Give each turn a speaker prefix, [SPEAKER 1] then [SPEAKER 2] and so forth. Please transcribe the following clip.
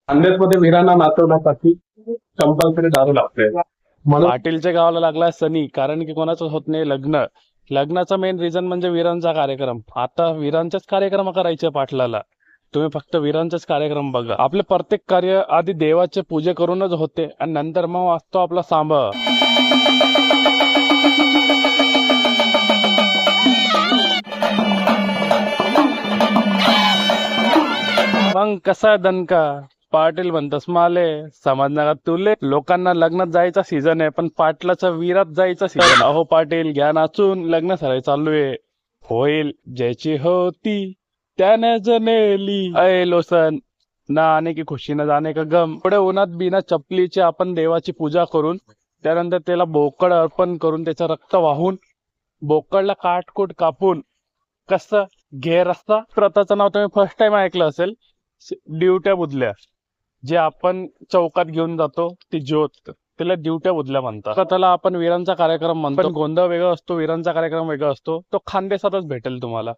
[SPEAKER 1] खानदेशमध्ये वीरांना नाचवण्यासाठी कंपल्सरी दारू लागते. म्हणून
[SPEAKER 2] पाटीलच्या गावाला लागला सनी, कारण की कोणाचं होत नाही लग्न. लग्नाचा मेन रिझन म्हणजे वीरांचा कार्यक्रम. आता वीरांचेच कार्यक्रम करायचे पाटलाला. तुम्ही फक्त वीरांचेच कार्यक्रम बघा. आपले प्रत्येक कार्य आधी देवाचे पूजे करूनच होते आणि नंतर मग वाचतो आपला सांब. मग कसा दणका पाटील म्हणतस माले समजणार का तुले. लोकांना लग्नात जायचा सीझन आहे, पण पाटलाचा वीरात जायचा सीझन. अहो पाटील घ्या नाचून, लग्न सराई चालू आहे. होईल ज्याची होती त्याने जनेली. अय लोसन, ना आने की खुशी न जाने का गम. पुढे उन्हात बिना चपलीची आपण देवाची पूजा करून त्यानंतर त्याला बोकड अर्पण करून त्याचं रक्त वाहून बोकडला काटकोट कापून कसं घेर असता. प्रथाचं नाव तुम्ही फर्स्ट टाइम ऐकलं असेल, दिवट्या बुधल्या. जे आपण चौकात घेऊन जातो ती ज्योत, त्याला दिवट्या बुधल्या म्हणतात. त्याला आपण वीरांचा कार्यक्रम म्हणतो, पण गोंधळ वेगळा असतो, वीरांचा कार्यक्रम वेगळा असतो. तो खानदेशातच भेटेल तुम्हाला.